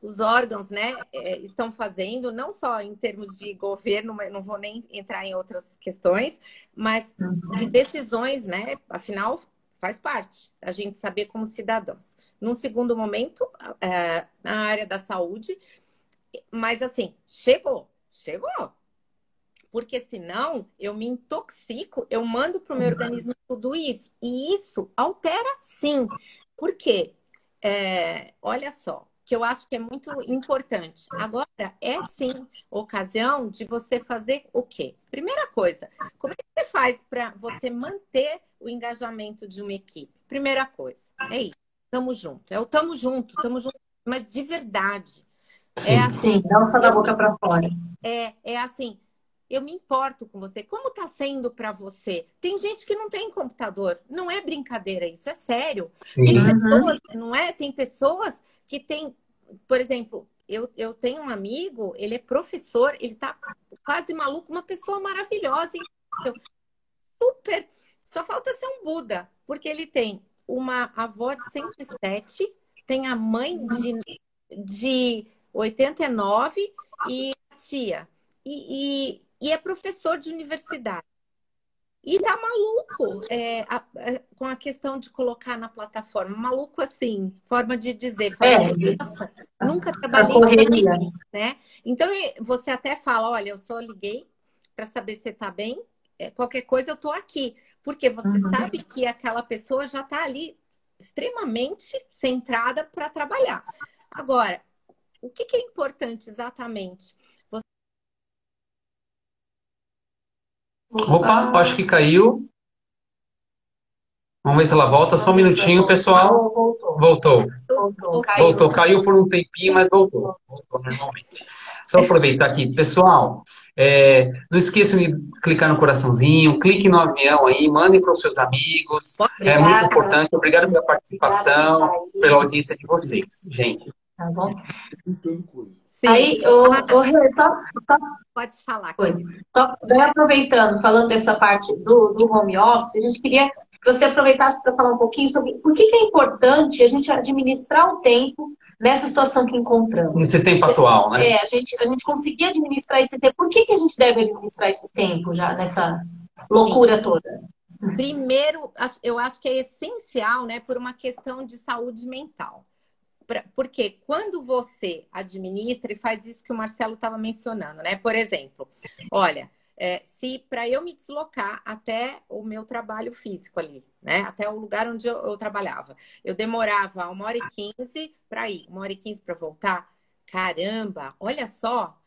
os órgãos, né, estão fazendo, não só em termos de governo, mas não vou nem entrar em outras questões, mas de decisões, né? Afinal, faz parte a gente saber como cidadãos. Num segundo momento, na área da saúde, mas assim, chegou. Porque senão eu me intoxico, eu mando para o meu organismo tudo isso. E isso altera sim. Por quê? Olha só, que eu acho que é muito importante. Agora, é sim ocasião de você fazer o quê? Primeira coisa, como é que você faz para você manter o engajamento de uma equipe? Primeira coisa, é isso. Tamo junto. Tamo junto, mas de verdade. Sim, assim, não só da boca para fora. É assim... Eu me importo com você. Como está sendo para você? Tem gente que não tem computador. Não é brincadeira, isso é sério. Tem pessoas, não é? Tem pessoas que têm... Por exemplo, eu tenho um amigo, ele é professor, ele está quase maluco, uma pessoa maravilhosa, super... Só falta ser um Buda, porque ele tem uma avó de 107, tem a mãe de 89 e a tia. E é professor de universidade. E tá maluco com a questão de colocar na plataforma. Maluco assim, forma de dizer. Nossa, nunca trabalhei com, né? Então, você até fala, olha, eu só liguei para saber se você tá bem. Qualquer coisa eu tô aqui. Porque você sabe que aquela pessoa já tá ali extremamente centrada para trabalhar. Agora, o que é importante exatamente? Opa, acho que caiu. Vamos ver se ela volta. Só um minutinho, pessoal. Voltou. Caiu por um tempinho, mas voltou. Voltou normalmente. Só aproveitar aqui. Pessoal, não esqueçam de clicar no coraçãozinho, clique no avião aí, mandem para os seus amigos. É muito importante. Obrigado pela participação, pela audiência de vocês, gente. Tá bom? Sim. Aí, Rê, pode falar. Daí aproveitando, falando dessa parte do home office, a gente queria que você aproveitasse para falar um pouquinho sobre por que é importante a gente administrar o tempo nessa situação que encontramos. Nesse tempo atual, né? A gente conseguir administrar esse tempo. Por que a gente deve administrar esse tempo já nessa loucura toda? Primeiro, eu acho que é essencial, né, por uma questão de saúde mental. Porque quando você administra e faz isso que o Marcelo estava mencionando, né? Por exemplo, olha, se para eu me deslocar até o meu trabalho físico ali, né? Até o lugar onde eu trabalhava, eu demorava 1h15 para ir, 1h15 para voltar. Caramba, olha só,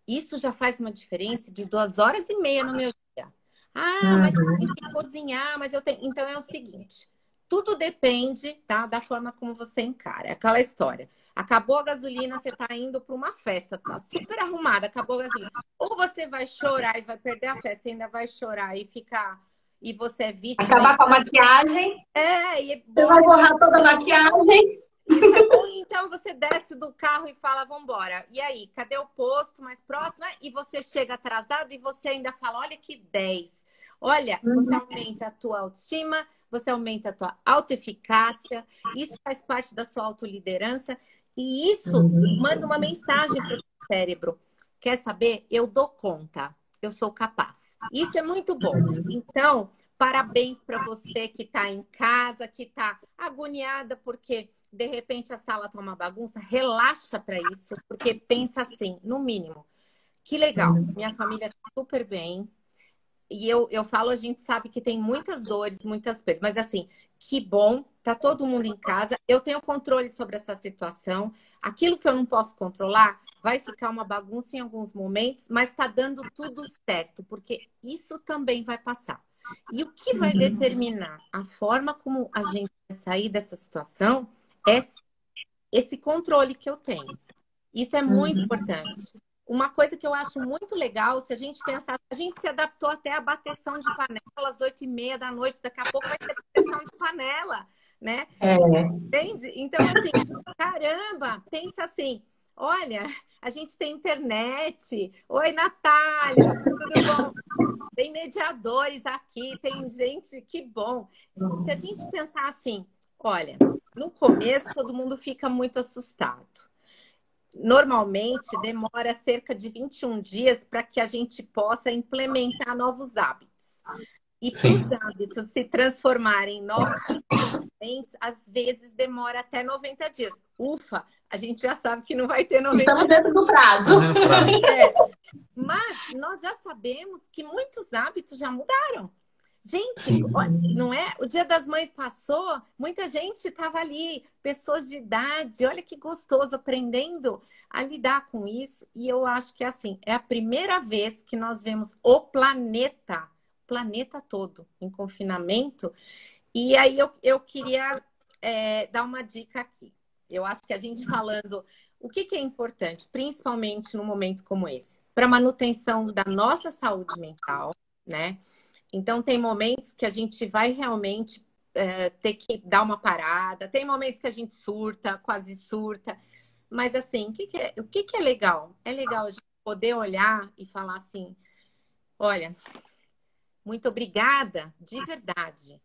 isso já faz uma diferença de 2h30 no meu dia. Ah, mas eu tenho que cozinhar, mas eu tenho... Então é o seguinte, tudo depende, tá, da forma como você encara. É aquela história. Acabou a gasolina, você tá indo para uma festa, tá super arrumada, acabou a gasolina. Ou você vai chorar e vai perder a festa, você ainda vai chorar e ficar... E você é vítima. Acabar com a maquiagem. Você vai borrar toda a maquiagem. Ou então você desce do carro e fala, vambora. E aí, cadê o posto mais próximo? E você chega atrasado e você ainda fala, olha que 10. Olha, você aumenta a tua autoestima, você aumenta a tua autoeficácia, isso faz parte da sua autoliderança e isso manda uma mensagem para o cérebro. Quer saber? Eu dou conta, eu sou capaz. Isso é muito bom. Então, parabéns para você que está em casa, que está agoniada porque de repente a sala tá uma bagunça. Relaxa para isso, porque pensa assim, no mínimo, que legal, minha família tá super bem. E eu falo, a gente sabe que tem muitas dores, muitas perdas, mas assim, que bom, tá todo mundo em casa, eu tenho controle sobre essa situação, aquilo que eu não posso controlar vai ficar uma bagunça em alguns momentos, mas tá dando tudo certo, porque isso também vai passar. E o que vai determinar a forma como a gente vai sair dessa situação é esse controle que eu tenho. Isso é muito importante. Uma coisa que eu acho muito legal, se a gente pensar, a gente se adaptou até a bateção de panela às 8h30 da noite, daqui a pouco vai ter bateção de panela, né? Entende? Então, assim, caramba, pensa assim, olha, a gente tem internet, oi, Natália, tudo bom? Tem mediadores aqui, tem gente, que bom. Se a gente pensar assim, olha, no começo todo mundo fica muito assustado. Normalmente demora cerca de 21 dias para que a gente possa implementar novos hábitos. E para os hábitos se transformarem em novos hábitos, às vezes demora até 90 dias. Ufa, a gente já sabe que não vai ter 90 dias. Estamos dentro do prazo. Mas nós já sabemos que muitos hábitos já mudaram. Gente, não é? O Dia das Mães passou, muita gente estava ali, pessoas de idade, olha que gostoso, aprendendo a lidar com isso. E eu acho que assim, é a primeira vez que nós vemos o planeta todo em confinamento. E aí eu queria dar uma dica aqui. Eu acho que a gente falando o que é importante, principalmente num momento como esse, para manutenção da nossa saúde mental, né? Então, tem momentos que a gente vai realmente ter que dar uma parada. Tem momentos que a gente surta, quase surta. Mas, assim, o que é legal? É legal a gente poder olhar e falar assim, olha, muito obrigada, de verdade.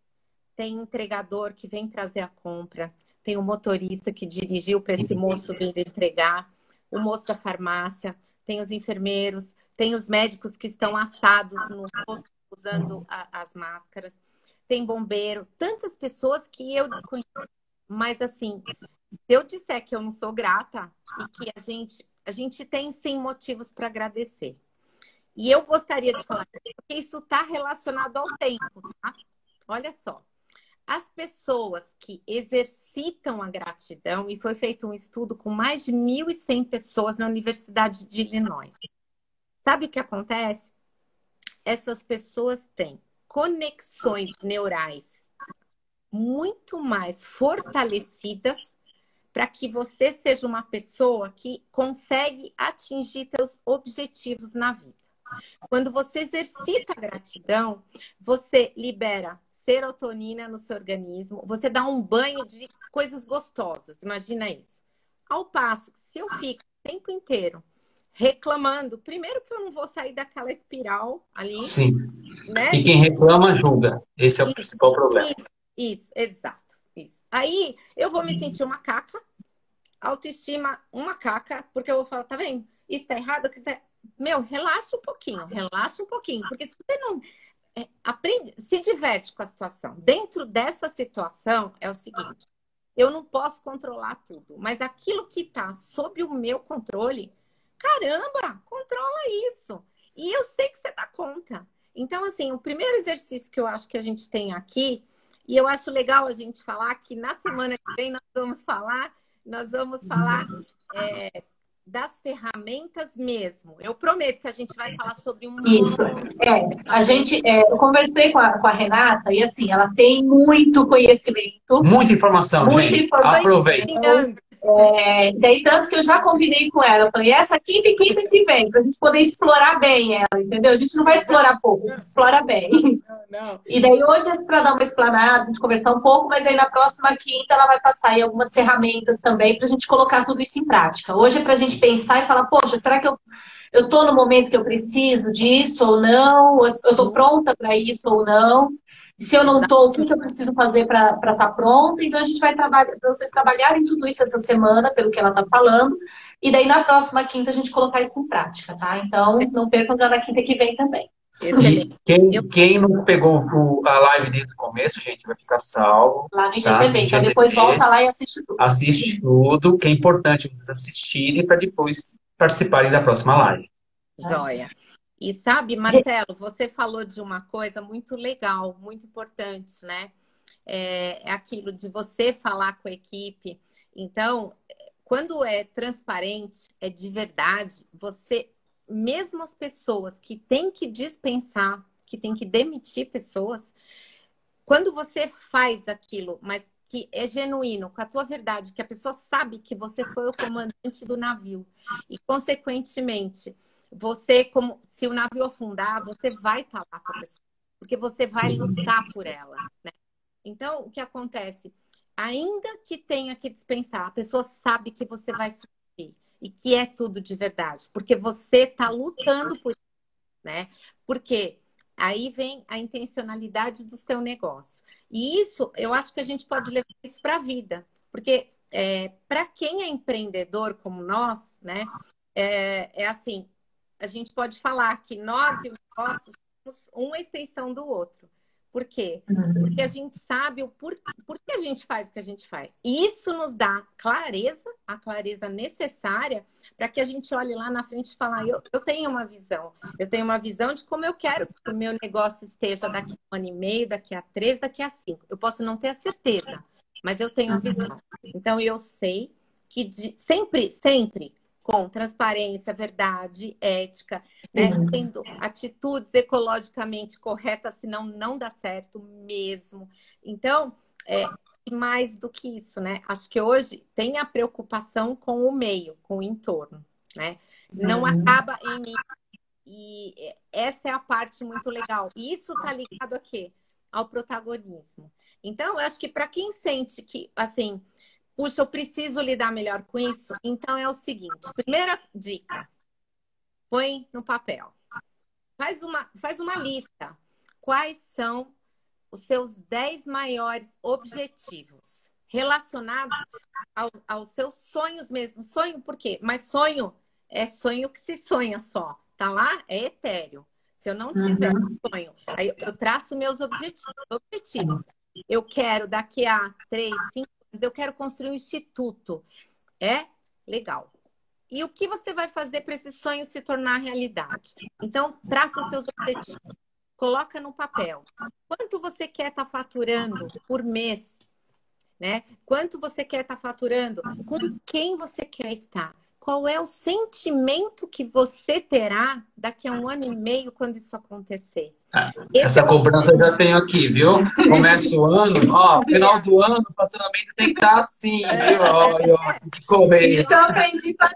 Tem entregador que vem trazer a compra. Tem o motorista que dirigiu para esse moço vir entregar. O moço da farmácia. Tem os enfermeiros. Tem os médicos que estão assados no posto usando as máscaras, tem bombeiro, tantas pessoas que eu desconheço. Mas assim, se eu disser que eu não sou grata e que a gente tem sim motivos para agradecer. E eu gostaria de falar, porque isso está relacionado ao tempo, tá? Olha só, as pessoas que exercitam a gratidão, e foi feito um estudo com mais de 1.100 pessoas na Universidade de Illinois. Sabe o que acontece? Essas pessoas têm conexões neurais muito mais fortalecidas para que você seja uma pessoa que consegue atingir seus objetivos na vida. Quando você exercita a gratidão, você libera serotonina no seu organismo, você dá um banho de coisas gostosas, imagina isso. Ao passo que se eu fico tempo inteiro reclamando, primeiro que eu não vou sair daquela espiral ali, Sim. né? E quem reclama julga. Esse é o principal problema. Isso, exato. Isso. Aí eu vou me sentir uma caca, autoestima uma caca, porque eu vou falar, tá vendo? Isso tá errado. Meu, relaxa um pouquinho, porque se você não aprende, se diverte com a situação. Dentro dessa situação é o seguinte, eu não posso controlar tudo, mas aquilo que tá sob o meu controle, caramba, controla isso. E eu sei que você dá conta. Então, assim, o primeiro exercício que eu acho que a gente tem aqui, e eu acho legal a gente falar que na semana que vem nós vamos falar das ferramentas mesmo. Eu prometo que a gente vai falar sobre um... Isso. Eu conversei com a Renata e assim, ela tem muito conhecimento. Muita informação, gente. Aproveita. Daí tanto que eu já combinei com ela. Eu falei, essa quinta que vem, pra gente poder explorar bem ela, entendeu? A gente não vai explorar pouco, a gente explora bem. Não. E daí hoje é para dar uma explanada, a gente conversar um pouco, mas aí na próxima quinta ela vai passar aí algumas ferramentas também pra gente colocar tudo isso em prática. Hoje é pra gente pensar e falar, poxa, será que eu tô no momento que eu preciso disso ou não? Eu tô pronta para isso ou não? Se eu não tô, o que eu preciso fazer para estar pronta? Então a gente vai vocês trabalharem tudo isso essa semana, pelo que ela tá falando, e daí na próxima quinta a gente colocar isso em prática, tá? Então não percam já na quinta que vem também. E quem não pegou a live desde o começo, gente, vai ficar salvo. Lá no IGTV. Então depois volta lá e assiste tudo. Assiste tudo, que é importante vocês assistirem para depois participarem da próxima live. Joia. E sabe, Marcelo, você falou de uma coisa muito legal, muito importante, né? É aquilo de você falar com a equipe. Então, quando é transparente, é de verdade, mesmo as pessoas que têm que dispensar, que têm que demitir pessoas, quando você faz aquilo, mas que é genuíno, com a tua verdade, que a pessoa sabe que você foi o comandante do navio e, consequentemente, você, como se o navio afundar, você vai estar lá com a pessoa, porque você vai lutar por ela, né? Então, o que acontece? Ainda que tenha que dispensar, a pessoa sabe que você vai sofrer e que é tudo de verdade, porque você está lutando por isso, né? Porque aí vem a intencionalidade do seu negócio. E isso, eu acho que a gente pode levar isso para a vida, porque para quem é empreendedor como nós, né? Assim, a gente pode falar que nós e o negócio somos uma extensão do outro. Por quê? Porque a gente sabe por que a gente faz o que a gente faz. E isso nos dá clareza, a clareza necessária para que a gente olhe lá na frente e fale, eu tenho uma visão. Eu tenho uma visão de como eu quero que o meu negócio esteja daqui a 1 ano e meio, daqui a 3, daqui a 5. Eu posso não ter a certeza, mas eu tenho a visão. Então, eu sei que sempre com transparência, verdade, ética, né? Tendo atitudes ecologicamente corretas, senão não dá certo mesmo. Então, mais do que isso, né? Acho que hoje tem a preocupação com o meio, com o entorno, né? Não acaba em mim. E essa é a parte muito legal. E isso tá ligado a quê? Ao protagonismo. Então, eu acho que para quem sente que, assim, puxa, eu preciso lidar melhor com isso. Então é o seguinte, primeira dica, põe no papel. Faz uma lista. Quais são os seus 10 maiores objetivos relacionados aos seus sonhos mesmo? Sonho por quê? Mas sonho é sonho que se sonha só. Tá lá? É etéreo. Se eu não tiver sonho, aí eu traço meus objetivos. Eu quero daqui a 3, 5 eu quero construir um instituto. Legal. E o que você vai fazer para esse sonho se tornar realidade? Então, traça seus objetivos. Coloca no papel. Quanto você quer estar faturando por mês? Né? Quanto você quer estar faturando? Com quem você quer estar? Qual é o sentimento que você terá daqui a 1 ano e meio quando isso acontecer? Essa cobrança eu já tenho aqui, viu? Começa o ano, final do ano, o faturamento tem que estar assim, viu? Que correr. Isso eu aprendi com a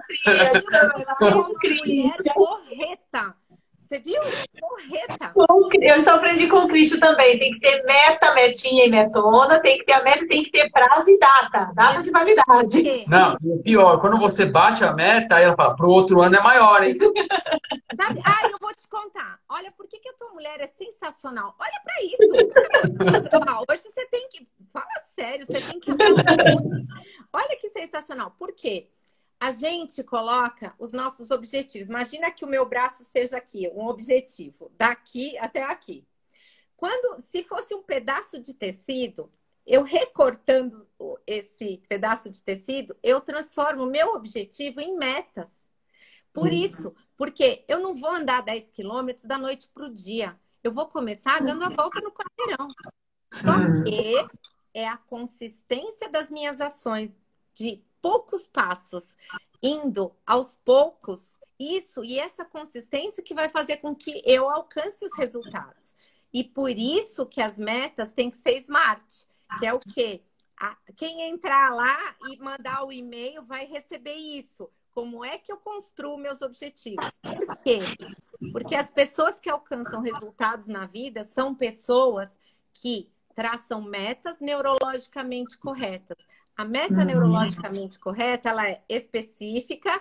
Cris. Correta. Você viu? Porreta. Eu só aprendi com o Cristo também. Tem que ter meta, metinha e metona. Tem que ter a meta, tem que ter prazo e data de validade. Não, o pior, quando você bate a meta, aí ela fala, pro outro ano é maior, hein? Sabe? Eu vou te contar. Olha, por que a tua mulher é sensacional? Olha pra isso. Hoje você tem que... Fala sério, você tem que... Olha que sensacional. Por quê? A gente coloca os nossos objetivos. Imagina que o meu braço seja aqui, um objetivo, daqui até aqui. Se fosse um pedaço de tecido, eu recortando esse pedaço de tecido, eu transformo o meu objetivo em metas. Por isso, porque eu não vou andar 10 quilômetros da noite para o dia. Eu vou começar dando a volta no quarteirão. Só que é a consistência das minhas ações de poucos passos, indo aos poucos, e essa consistência que vai fazer com que eu alcance os resultados. E por isso que as metas têm que ser smart, que é o quê? Quem entrar lá e mandar o e-mail vai receber isso. Como é que eu construo meus objetivos? Por quê? Porque as pessoas que alcançam resultados na vida são pessoas que traçam metas neurologicamente corretas. A meta neurologicamente correta, ela é específica,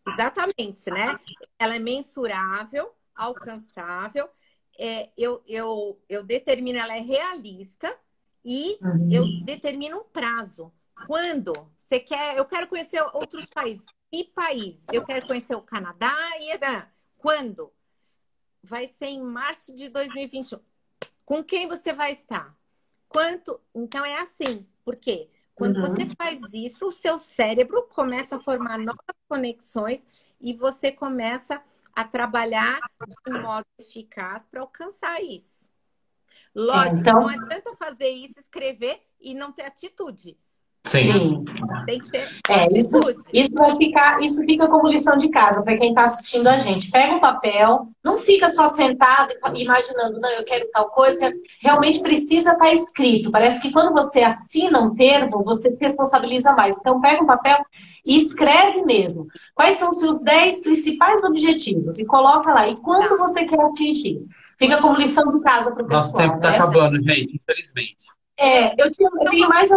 exatamente, né? Ela é mensurável, alcançável, eu determino, ela é realista e eu determino um prazo. Quando você quer, eu quero conhecer outros países. Que país? Eu quero conhecer o Canadá e... Quando? Vai ser em março de 2021. Com quem você vai estar? Quanto? Então é assim. Por quê? Quando você faz isso, o seu cérebro começa a formar novas conexões e você começa a trabalhar de modo eficaz para alcançar isso. Lógico, não adianta fazer isso, escrever e não ter atitude. Sim. Tem que ter atitude. Isso fica como lição de casa para quem está assistindo a gente. Pega um papel, não fica só sentado imaginando, não, eu quero tal coisa. Realmente precisa estar escrito. Parece que quando você assina um termo, você se responsabiliza mais. Então pega um papel e escreve mesmo. Quais são os seus 10 principais objetivos? E coloca lá. E quando você quer atingir? Fica como lição de casa para o pessoal. Nosso tempo está acabando, gente, infelizmente. Eu tenho mais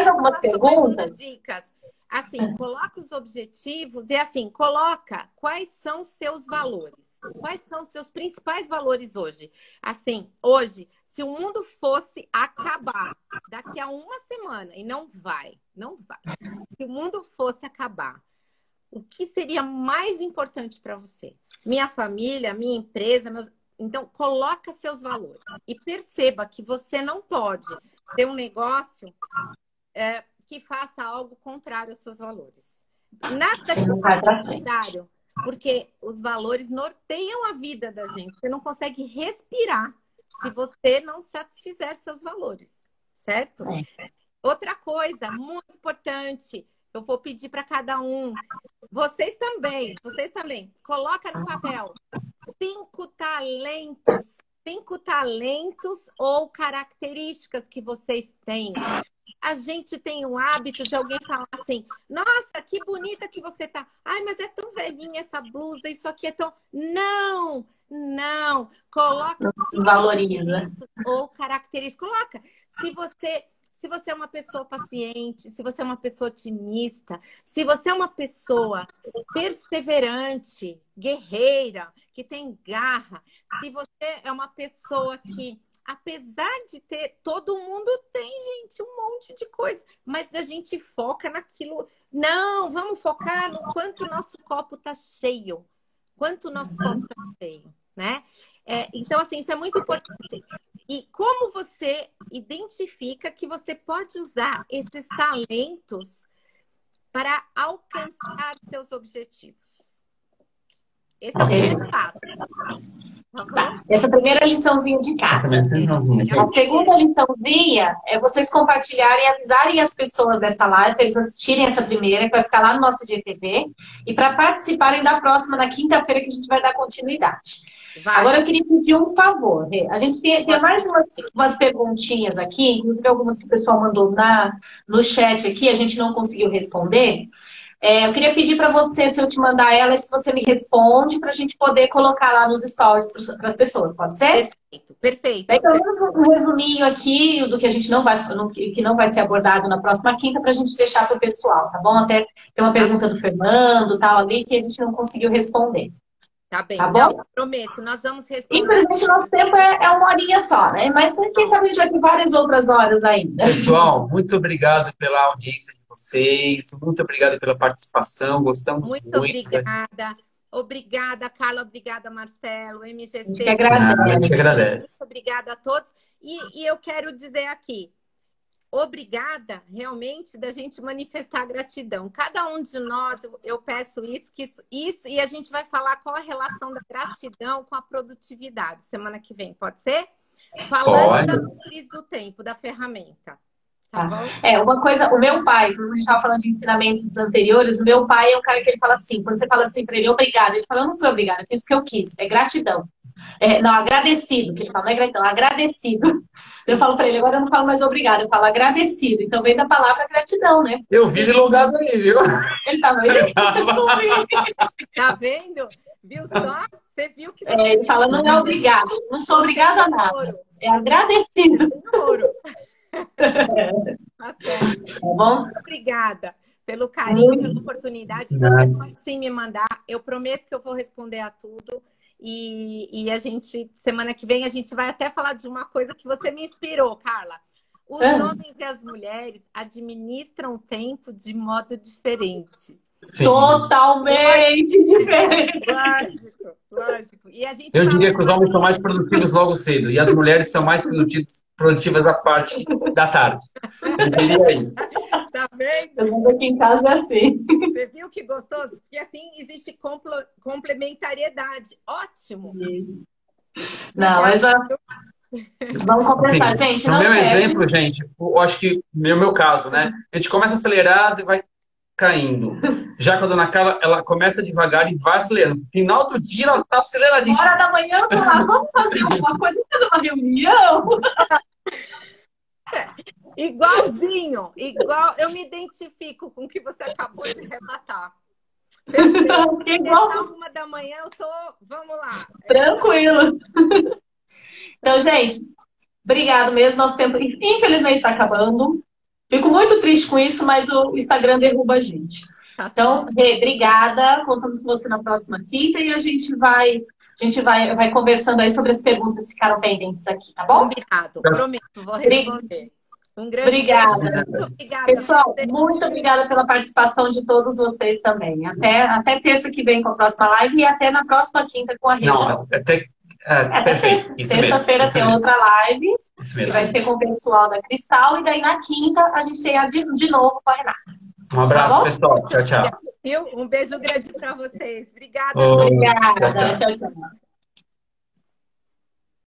algumas perguntas. Dicas. Assim, coloca os objetivos e assim, coloca quais são os seus valores. Quais são os seus principais valores hoje? Assim, hoje, se o mundo fosse acabar daqui a uma semana, e não vai. Se o mundo fosse acabar, o que seria mais importante para você? Minha família, minha empresa, meus... Então, coloca seus valores e perceba que você não pode ter um negócio que faça algo contrário aos seus valores. Nada que seja contrário, porque os valores norteiam a vida da gente. Você não consegue respirar se você não satisfizer seus valores, certo? Outra coisa muito importante, eu vou pedir para cada um, vocês também, coloca no papel 5 talentos ou características que vocês têm. A gente tem o hábito de alguém falar assim, nossa, que bonita que você tá. Ai, mas é tão velhinha essa blusa, isso aqui é tão... Não. Coloca valoriza. Ou características. Coloca. Se você é uma pessoa paciente, se você é uma pessoa otimista, se você é uma pessoa perseverante, guerreira, que tem garra, se você é uma pessoa que, apesar de ter... Todo mundo tem, gente, um monte de coisa, mas a gente foca naquilo... Não, vamos focar no quanto o nosso copo tá cheio. Né? Então, assim, isso é muito importante. E como você identifica que você pode usar esses talentos para alcançar seus objetivos? Esse é o primeiro passo. Tá. Essa primeira liçãozinha de casa. A segunda liçãozinha é vocês compartilharem, avisarem as pessoas dessa live, para eles assistirem essa primeira, que vai ficar lá no nosso GTV, e para participarem da próxima, na quinta-feira, que a gente vai dar continuidade. Agora eu queria pedir um favor. A gente tem mais umas perguntinhas aqui, inclusive algumas que o pessoal mandou no chat aqui, a gente não conseguiu responder. Eu queria pedir para você, se eu te mandar ela, se você me responde, para a gente poder colocar lá nos stories para as pessoas, pode ser? Perfeito, perfeito. Então, um resuminho aqui do que a gente que não vai ser abordado na próxima quinta, para a gente deixar para o pessoal, tá bom? Até tem uma pergunta do Fernando, tal, ali, que a gente não conseguiu responder. Tá bem, tá bom? Não, prometo, nós vamos responder. Infelizmente, nosso tempo é uma horinha só, né? Mas quem sabe a gente vai ter várias outras horas ainda. Pessoal, muito obrigado pela audiência de vocês, muito obrigado pela participação, gostamos muito. Muito obrigada. Obrigada, Carla. Obrigada, Marcelo. MGC. A gente que agradece. Muito obrigada a todos. E eu quero dizer aqui, obrigada realmente da gente manifestar gratidão. Cada um de nós, eu peço isso, e a gente vai falar qual a relação da gratidão com a produtividade semana que vem, pode ser? Falando da matriz do tempo, da ferramenta. Tá bom? Uma coisa, o meu pai, quando a gente estava falando de ensinamentos anteriores, o meu pai é um cara que ele fala assim, quando você fala assim para ele, obrigado, ele fala, eu não fui obrigado, eu fiz o que eu quis, é gratidão. Não, agradecido, que ele fala, não é gratidão, agradecido. Eu falo para ele, agora eu não falo mais obrigado, eu falo agradecido. Então vem da palavra gratidão, né? Eu vi ele logado aí, viu? Ele tá vendo? Tá vendo? Viu só? Você viu que... ele fala, não é obrigado, não sou obrigado a nada. É agradecido. Tá certo. Tá bom? Muito obrigada pelo carinho e pela oportunidade. Você pode sim me mandar. Eu prometo que eu vou responder a tudo. E a gente, semana que vem, a gente vai até falar de uma coisa que você me inspirou, Carla. Os homens e as mulheres administram o tempo de modo diferente. Sim. Totalmente diferente. Lógico. E a gente eu diria que os homens são mais produtivos logo cedo e as mulheres são mais produtivas à parte da tarde. Eu diria isso. Tá vendo? Eu mundo aqui em casa é assim. Você viu que gostoso? Porque assim existe complementariedade. Ótimo. Não, mas vamos conversar, assim, gente. No meu exemplo, gente, eu acho que no meu caso, né? A gente começa acelerado e vai caindo. Já com a dona Carla, ela começa devagar e vai acelerando. No final do dia, ela tá aceleradíssima. Hora da manhã, vamos fazer alguma coisa, vamos fazer uma reunião. Igualzinho, igual eu me identifico com o que você acabou de relatar. Igual 1h eu tô, vamos lá. Tranquilo. Então, gente, obrigado mesmo. Nosso tempo, infelizmente, está acabando. Fico muito triste com isso, mas o Instagram derruba a gente. Então, obrigada. Contamos com você na próxima quinta e a gente vai conversando aí sobre as perguntas que ficaram pendentes aqui, tá bom? Combinado, prometo, vou responder. Um grande obrigada. Beijo. Muito obrigada. Pessoal, muito obrigada pela participação de todos vocês também. Até terça que vem com a próxima live e até na próxima quinta com a rede. Não, até terça-feira tem outra live, que vai ser com o pessoal da Cristal, e daí na quinta a gente tem de novo com a Renata. Um abraço, pessoal. Tchau, tchau. Um beijo grande para vocês. Obrigada. Obrigada. Tchau, tchau.